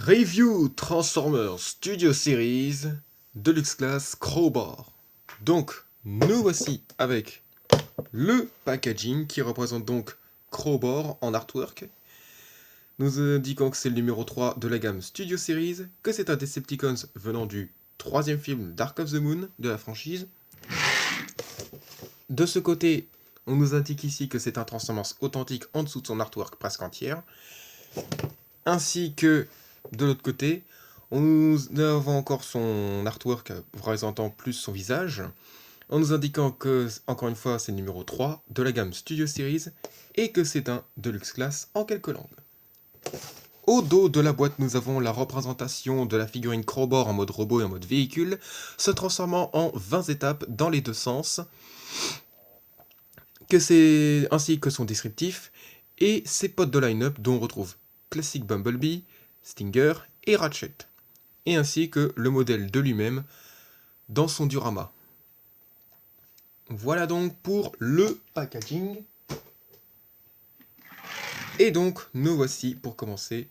Review Transformers Studio Series Deluxe Class Crowbar. Donc, nous voici avec le packaging qui représente donc Crowbar en artwork. Nous indiquons que c'est le numéro 3 de la gamme Studio Series, que c'est un Decepticons venant du troisième film Dark of the Moon de la franchise. De ce côté, on nous indique ici que c'est un Transformers authentique en dessous de son artwork presque entière. Ainsi que de l'autre côté, nous avons encore son artwork représentant plus son visage, en nous indiquant que, encore une fois, c'est le numéro 3 de la gamme Studio Series et que c'est un Deluxe Class en quelques langues. Au dos de la boîte, nous avons la représentation de la figurine Crowbar en mode robot et en mode véhicule, se transformant en 20 étapes dans les deux sens, ainsi que son descriptif et ses potes de line-up dont on retrouve Classic Bumblebee, Stinger et Ratchet, et ainsi que le modèle de lui-même dans son diorama. Voilà donc pour le packaging. Et donc nous voici pour commencer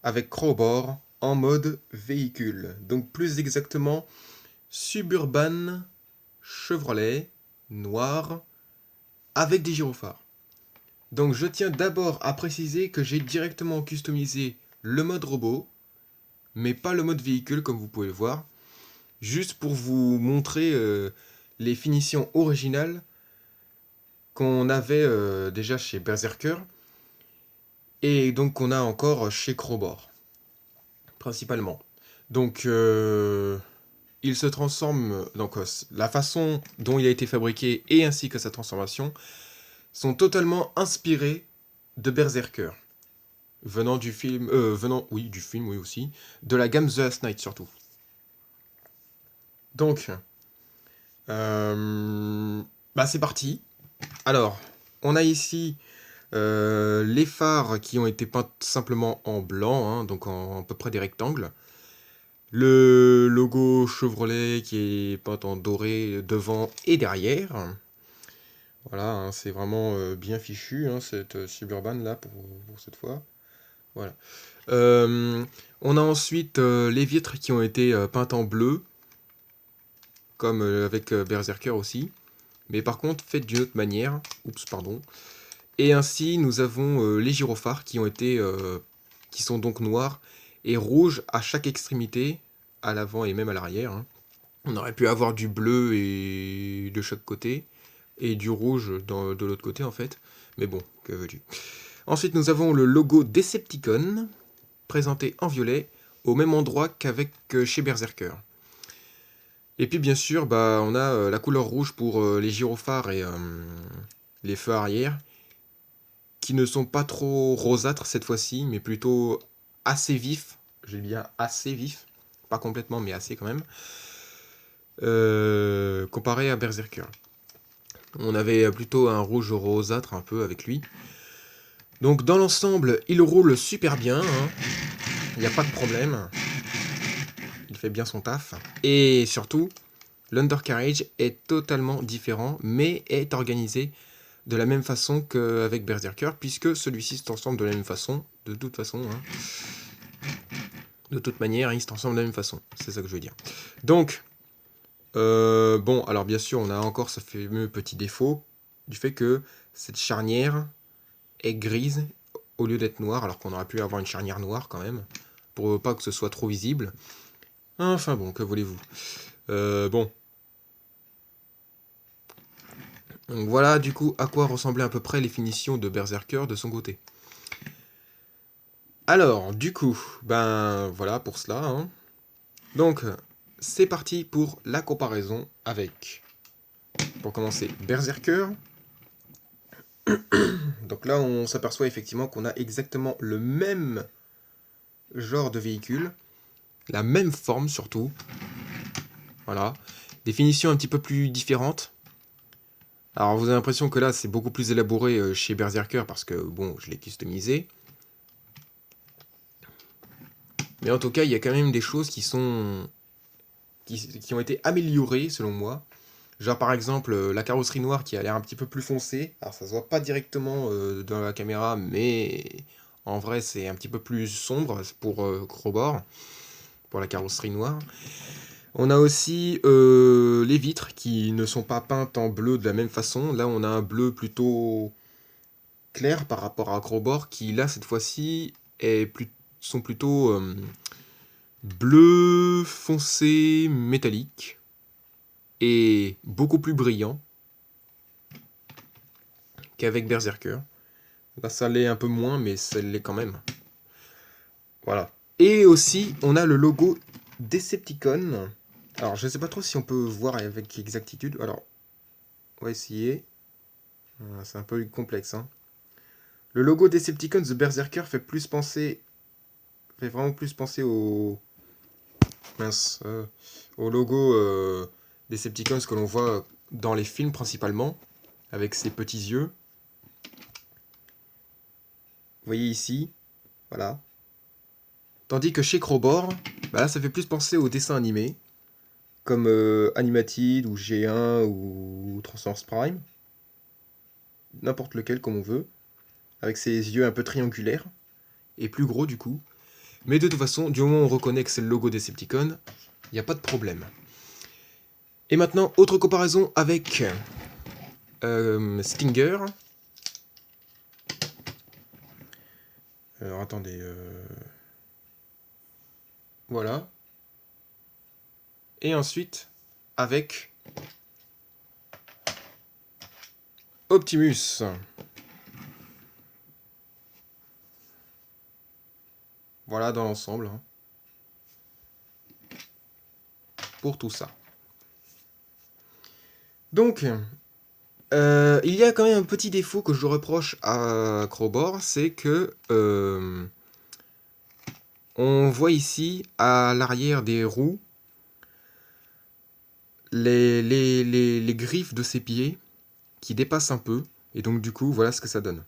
avec Crowbar en mode véhicule. Donc plus exactement Suburban Chevrolet noir avec des gyrophares. Donc je tiens d'abord à préciser que j'ai directement customisé le mode robot, mais pas le mode véhicule comme vous pouvez le voir, juste pour vous montrer les finitions originales qu'on avait déjà chez Berserker, et donc qu'on a encore chez Crowbar, principalement. Donc il se transforme, donc la façon dont il a été fabriqué et ainsi que sa transformation sont totalement inspirés de Berserker. Venant du film, oui aussi, de la gamme The Last Night surtout. Donc, c'est parti. Alors, on a ici les phares qui ont été peints simplement en blanc, hein, donc en à peu près des rectangles. Le logo Chevrolet qui est peint en doré devant et derrière. Voilà, hein, c'est vraiment bien fichu, hein, cette Suburban là pour cette fois. Voilà. On a ensuite les vitres qui ont été peintes en bleu, comme avec Berserker aussi, mais par contre faites d'une autre manière. Oups, pardon. Et ainsi, nous avons les gyrophares qui sont donc noirs et rouges à chaque extrémité, à l'avant et même à l'arrière, hein. On aurait pu avoir du bleu et de chaque côté, et du rouge de l'autre côté en fait. Mais bon, que veux-tu. Ensuite, nous avons le logo Decepticon, présenté en violet, au même endroit qu'avec chez Berserker. Et puis bien sûr, on a la couleur rouge pour les gyrophares et les feux arrière, qui ne sont pas trop rosâtres cette fois-ci, mais plutôt assez vifs. J'ai bien assez vifs, pas complètement, mais assez quand même, comparé à Berserker. On avait plutôt un rouge rosâtre un peu avec lui. Donc dans l'ensemble, il roule super bien, hein. Il n'y a pas de problème. Il fait bien son taf. Et surtout, l'undercarriage est totalement différent, mais est organisé de la même façon qu'avec Berserker, puisque celui-ci se transforme de la même façon, de toute façon, hein. De toute manière, il se transforme de la même façon, c'est ça que je veux dire. Donc, alors bien sûr, on a encore ce fameux petit défaut du fait que cette charnière est grise au lieu d'être noire, alors qu'on aurait pu avoir une charnière noire quand même, pour pas que ce soit trop visible. Enfin bon, que voulez-vous. Bon. Donc voilà du coup à quoi ressemblaient à peu près les finitions de Berserker de son côté. Alors, du coup, voilà pour cela, hein. Donc, c'est parti pour la comparaison avec, pour commencer, Berserker. Donc là, on s'aperçoit effectivement qu'on a exactement le même genre de véhicule, la même forme surtout. Voilà. Des finitions un petit peu plus différentes. Alors, vous avez l'impression que là, c'est beaucoup plus élaboré chez Berserker parce que, bon, je l'ai customisé. Mais en tout cas, il y a quand même des choses qui ont été améliorées selon moi. Genre par exemple la carrosserie noire qui a l'air un petit peu plus foncée. Alors ça se voit pas directement dans la caméra, mais En vrai, c'est un petit peu plus sombre pour Crowbar, pour la carrosserie noire. On a aussi les vitres qui ne sont pas peintes en bleu de la même façon. Là, on a un bleu plutôt clair par rapport à Crowbar qui, là, cette fois-ci, sont plutôt bleu foncé métallique et beaucoup plus brillant qu'avec Berserker. Là, ça l'est un peu moins, mais ça l'est quand même. Voilà. Et aussi, on a le logo Decepticon. Alors, je ne sais pas trop si on peut voir avec exactitude. Alors, on va essayer. C'est un peu complexe, hein. Le logo Decepticon The Berserker fait vraiment plus penser au... Mince. Au logo Decepticons que l'on voit dans les films principalement, avec ses petits yeux. Vous voyez ici, voilà. Tandis que chez Crowbar, bah là, ça fait plus penser aux dessins animés, comme Animated ou G1 ou Transformers Prime, n'importe lequel comme on veut, avec ses yeux un peu triangulaires, et plus gros du coup. Mais de toute façon, du moment où on reconnaît que c'est le logo Decepticon, il n'y a pas de problème. Et maintenant, autre comparaison avec Stinger. Alors attendez, voilà. Et ensuite, avec Optimus. Voilà dans l'ensemble, hein, pour tout ça. Donc, il y a quand même un petit défaut que je reproche à Crowbar, c'est que on voit ici à l'arrière des roues les griffes de ses pieds qui dépassent un peu, et donc du coup voilà ce que ça donne.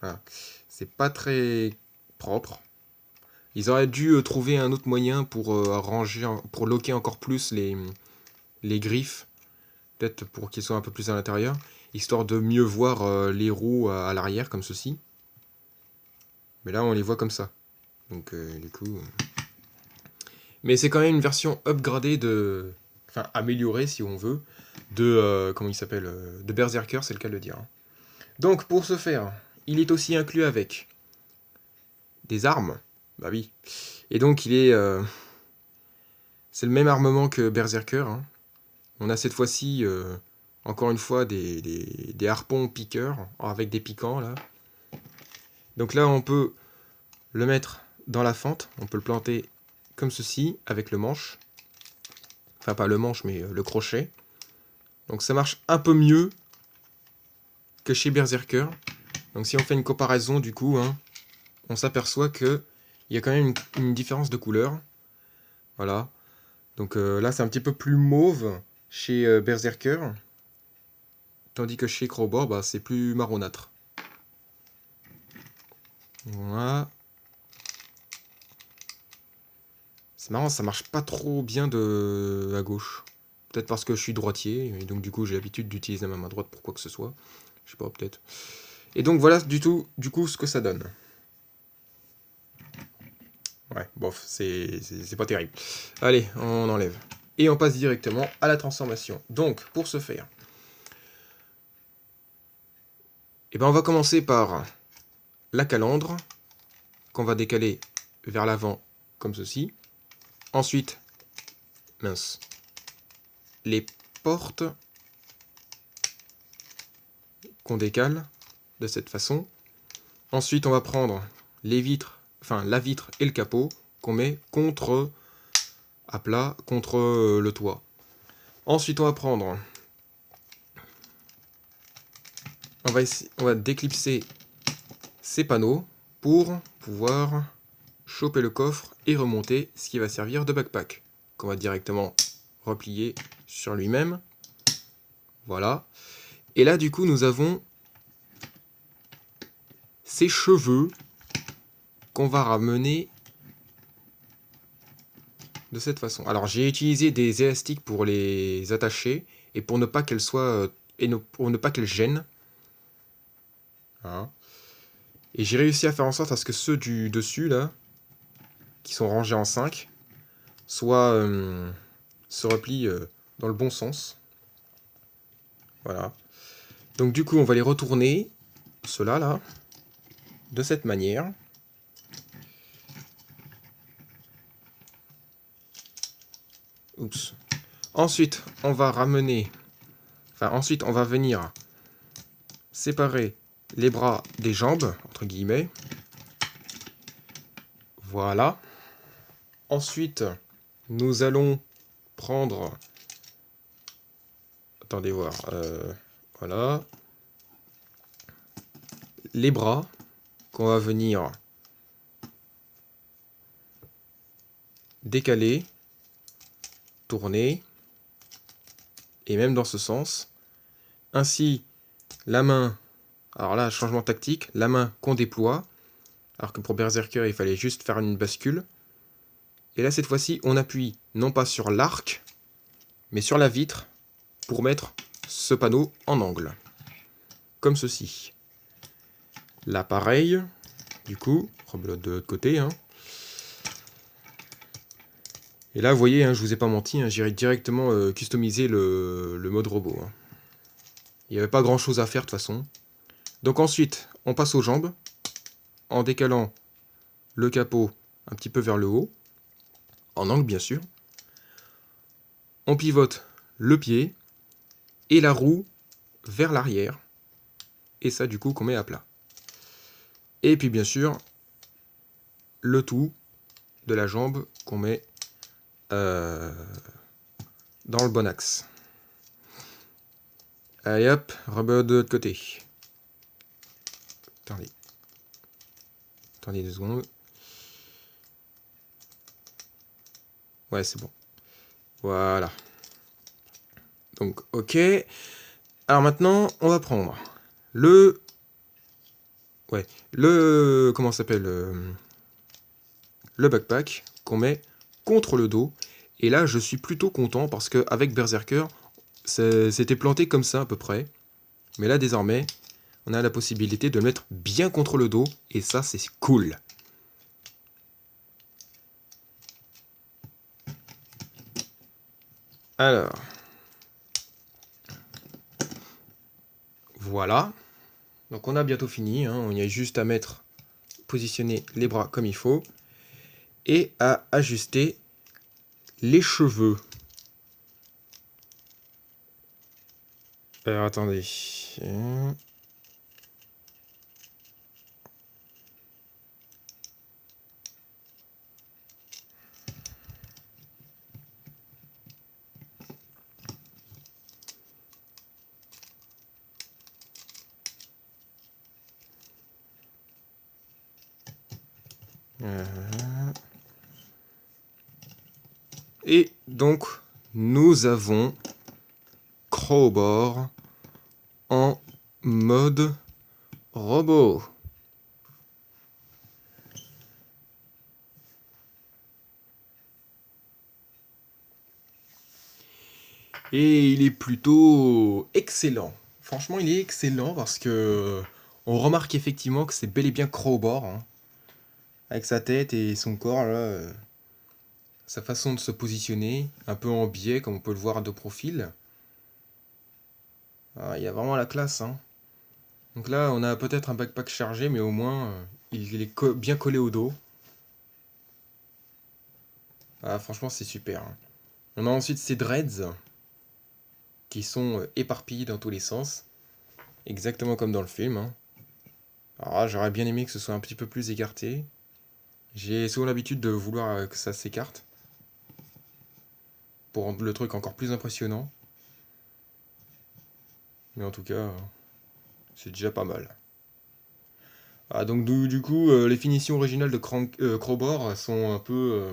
Voilà. C'est pas très propre. Ils auraient dû trouver un autre moyen pour pour loquer encore plus les griffes, peut-être pour qu'ils soient un peu plus à l'intérieur, histoire de mieux voir les roues à l'arrière comme ceci. Mais là on les voit comme ça. Donc du coup... Mais c'est quand même une version upgradée de... Enfin améliorée si on veut, de... comment il s'appelle de Berserker, c'est le cas de le dire, hein. Donc pour ce faire, il est aussi inclus avec des armes. Bah oui. Et donc il est... c'est le même armement que Berserker, hein. On a cette fois-ci, encore une fois, des harpons piqueurs, avec des piquants, là. Donc là, on peut le mettre dans la fente, on peut le planter comme ceci, avec le manche. Enfin, pas le manche, mais le crochet. Donc ça marche un peu mieux que chez Berserker. Donc si on fait une comparaison, du coup, hein, on s'aperçoit qu'il y a quand même une différence de couleur. Voilà. Donc là, c'est un petit peu plus mauve chez Berserker. Tandis que chez Crowbar, bah, c'est plus marronâtre. Voilà. C'est marrant, ça marche pas trop bien de à gauche. Peut-être parce que je suis droitier, et donc du coup j'ai l'habitude d'utiliser ma main droite pour quoi que ce soit. Je sais pas, peut-être. Et donc voilà du coup ce que ça donne. Ouais, bof, c'est pas terrible. Allez, on enlève. Et on passe directement à la transformation. Donc, pour ce faire, eh ben on va commencer par la calandre, qu'on va décaler vers l'avant comme ceci. Ensuite, mince, les portes qu'on décale de cette façon. Ensuite, on va prendre les vitres, enfin la vitre et le capot qu'on met contre à plat contre le toit. Ensuite, on va prendre, on va déclipser ces panneaux pour pouvoir choper le coffre et remonter, ce qui va servir de backpack, qu'on va directement replier sur lui-même. Voilà. Et là, du coup, nous avons ces cheveux qu'on va ramener de cette façon. Alors, j'ai utilisé des élastiques pour les attacher et pour ne pas qu'elles soient pour ne pas qu'elles gênent. Hein. Et j'ai réussi à faire en sorte à ce que ceux du dessus, là, qui sont rangés en 5, se replient dans le bon sens. Voilà. Donc du coup, on va les retourner, ceux-là, là, de cette manière. Oups. Ensuite, on va ramener... Enfin, ensuite, on va venir séparer les bras des jambes, entre guillemets. Voilà. Ensuite, nous allons prendre... Attendez voir. Voilà. Les bras qu'on va venir décaler, tourner, et même dans ce sens. Ainsi, la main... Alors là, changement tactique. La main qu'on déploie. Alors que pour Berserker, il fallait juste faire une bascule. Et là, cette fois-ci, on appuie non pas sur l'arc, mais sur la vitre pour mettre ce panneau en angle. Comme ceci. Là, pareil. Du coup, rebelote de l'autre côté. Hein. Et là, vous voyez, hein, je vous ai pas menti, hein, j'ai directement customisé le mode robot. Hein. Il n'y avait pas grand-chose à faire de toute façon. Donc ensuite, on passe aux jambes, en décalant le capot un petit peu vers le haut, en angle bien sûr. On pivote le pied et la roue vers l'arrière. Et ça, du coup, qu'on met à plat. Et puis, bien sûr, le tout de la jambe qu'on met dans le bon axe. Allez hop, rebelote de l'autre côté. Attendez 2 secondes. Ouais, c'est bon. Voilà. Donc, ok. Alors maintenant, on va prendre le... Ouais, le... Comment ça s'appelle le backpack qu'on met contre le dos. Et là, je suis plutôt content parce qu'avec Berserker, c'était planté comme ça à peu près. Mais là, désormais, on a la possibilité de le mettre bien contre le dos. Et ça, c'est cool. Alors... Voilà. Donc on a bientôt fini. Hein. Il y a juste à mettre... Positionner les bras comme il faut. Et à ajuster les cheveux. Alors attendez. Et donc, nous avons Crowbar en mode robot. Et il est plutôt excellent. Franchement, il est excellent parce que on remarque effectivement que c'est bel et bien Crowbar. Hein. Avec sa tête et son corps, là, sa façon de se positionner, un peu en biais, comme on peut le voir de profil. Ah, il y a vraiment la classe. Hein. Donc là, on a peut-être un backpack chargé, mais au moins, il est bien collé au dos. Ah, franchement, c'est super. Hein. On a ensuite ces dreads qui sont éparpillés dans tous les sens, exactement comme dans le film. Hein. Alors là, j'aurais bien aimé que ce soit un petit peu plus écarté. J'ai souvent l'habitude de vouloir que ça s'écarte pour rendre le truc encore plus impressionnant. Mais en tout cas, c'est déjà pas mal. Ah, donc du coup, les finitions originales de Crowbar sont un peu...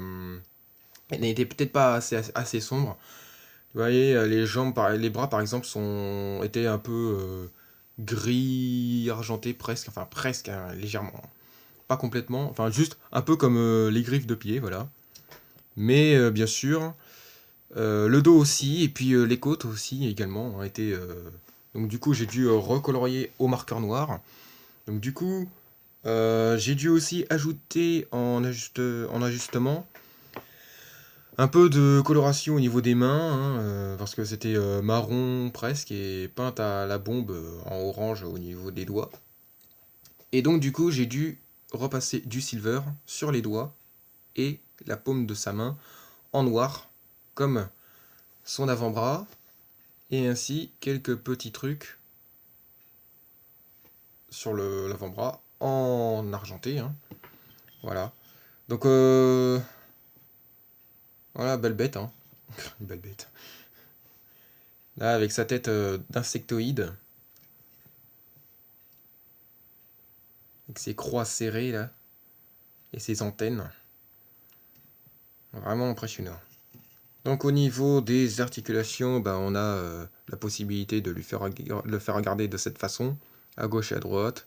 elles n'étaient peut-être pas assez sombres. Vous voyez, les jambes, les bras par exemple, étaient un peu gris argenté presque, enfin presque, hein, légèrement. Pas complètement, enfin juste un peu comme les griffes de pied, voilà. Mais bien sûr, le dos aussi, et puis les côtes aussi également ont été... Donc du coup, j'ai dû recolorier au marqueur noir. Donc du coup, J'ai dû aussi ajouter en ajustement un peu de coloration au niveau des mains, hein, parce que c'était marron presque et peinte à la bombe en orange au niveau des doigts. Et donc du coup j'ai dû repasser du silver sur les doigts et la paume de sa main en noir, comme son avant-bras, et ainsi quelques petits trucs sur l'avant-bras en argenté, hein. Voilà. Donc voilà, belle bête, hein. Belle bête. Là, avec sa tête d'insectoïde, avec ses croix serrées là, et ses antennes. Vraiment impressionnant. Donc au niveau des articulations, bah, on a la possibilité de le faire regarder de cette façon, à gauche et à droite,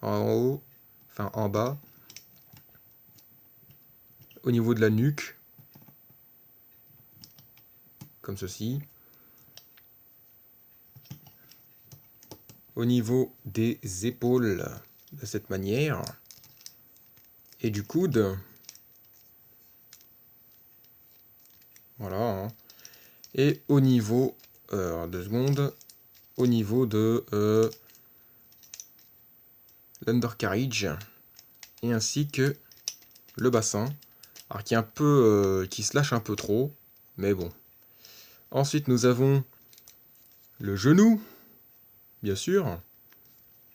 en haut, enfin en bas, au niveau de la nuque, comme ceci, au niveau des épaules, de cette manière, et du coude, voilà, hein. Et au niveau, 2 secondes, au niveau de l'undercarriage, et ainsi que le bassin, alors qui est un peu, qui se lâche un peu trop, mais bon. Ensuite, nous avons le genou, bien sûr,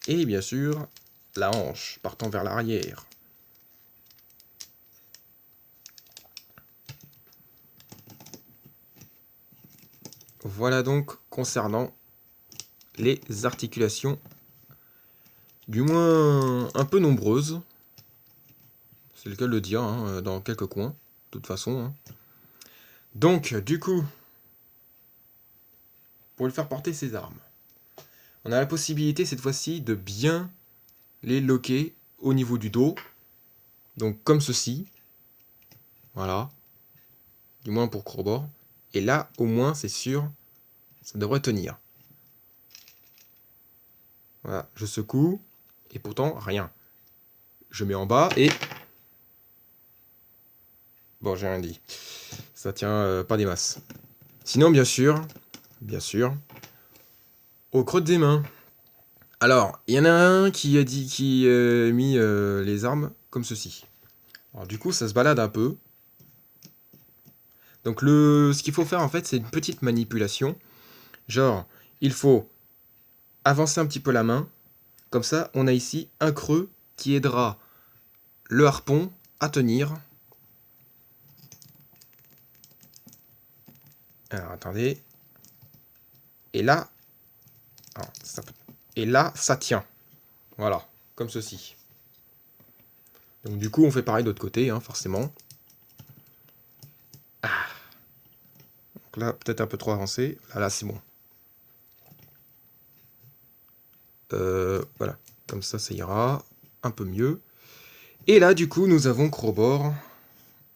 et bien sûr la hanche partant vers l'arrière. Voilà donc concernant les articulations, du moins un peu nombreuses, c'est le cas de le dire, hein, dans quelques coins, de toute façon, hein. Donc, du coup, pour lui faire porter ses armes, on a la possibilité cette fois-ci de bien les loquer au niveau du dos, donc comme ceci, voilà, du moins pour Crowbar. Et là, au moins, c'est sûr, ça devrait tenir. Voilà, je secoue, et pourtant, rien. Je mets en bas, et... Bon, j'ai rien dit. Ça tient pas des masses. Sinon, bien sûr, au creux des mains. Alors, il y en a un qui a dit qui mis les armes comme ceci. Alors du coup, ça se balade un peu. Donc ce qu'il faut faire en fait, c'est une petite manipulation. Genre, il faut avancer un petit peu la main. Comme ça, on a ici un creux qui aidera le harpon à tenir. Alors attendez. Et là, ça tient. Voilà, comme ceci. Donc du coup, on fait pareil de l'autre côté, hein, forcément. Donc là, peut-être un peu trop avancé. Là, c'est bon. Voilà, comme ça ira un peu mieux. Et là, du coup, nous avons Crowbar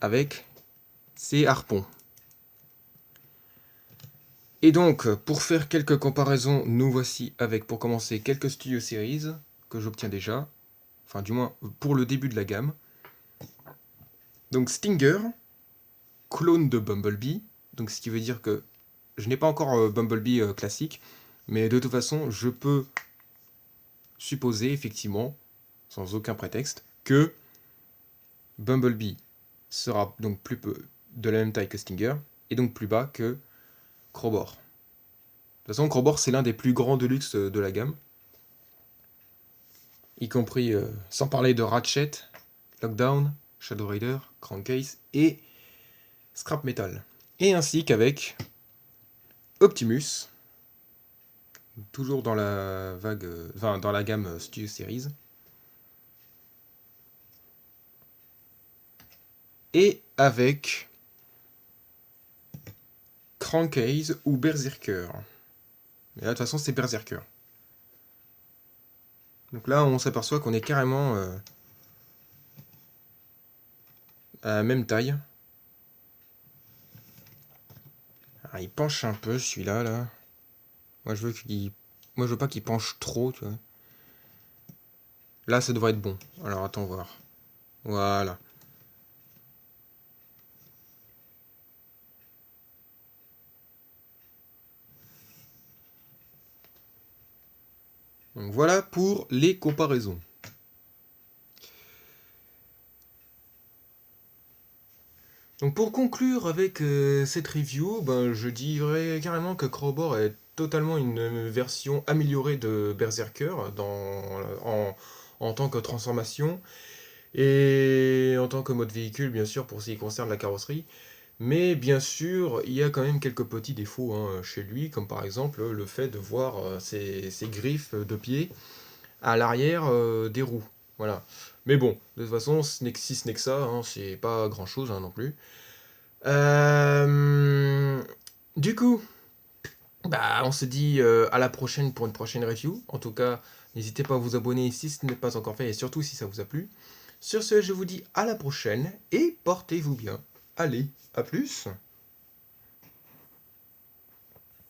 avec ses harpons. Et donc, pour faire quelques comparaisons, nous voici avec, pour commencer, quelques Studio Series que j'obtiens déjà. Enfin, du moins, pour le début de la gamme. Donc, Stinger, clone de Bumblebee. Donc, ce qui veut dire que je n'ai pas encore Bumblebee classique. Mais de toute façon, je peux supposer, effectivement, sans aucun prétexte, que Bumblebee sera donc plus peu de la même taille que Stinger, et donc plus bas que Crowbar. De toute façon, Crowbar, c'est l'un des plus grands Deluxe de la gamme, y compris, sans parler de Ratchet, Lockdown, Shadow Rider, Crankcase et Scrap Metal. Et ainsi qu'avec Optimus, toujours dans la vague, enfin dans la gamme Studio Series, et avec Crankcase ou Berserker. Mais là, de toute façon, c'est Berserker. Donc là, on s'aperçoit qu'on est carrément à la même taille. Alors, il penche un peu, celui-là, là. Moi, je veux pas qu'il penche trop, tu vois. Là, ça devrait être bon. Alors, attends voir. Voilà. Donc, voilà pour les comparaisons. Donc pour conclure avec cette review, ben, je dirais carrément que Crowbar est totalement une version améliorée de Berserker en tant que transformation et en tant que mode véhicule, bien sûr, pour ce qui concerne la carrosserie. Mais bien sûr, il y a quand même quelques petits défauts hein, chez lui, comme par exemple le fait de voir ses griffes de pied à l'arrière des roues. Voilà. Mais bon, de toute façon, si ce n'est que ça, hein, c'est pas grand-chose hein, non plus. Euh, du coup, bah, on se dit à la prochaine pour une prochaine review. En tout cas, n'hésitez pas à vous abonner si ce n'est pas encore fait et surtout si ça vous a plu. Sur ce, je vous dis à la prochaine et portez-vous bien. Allez, à plus!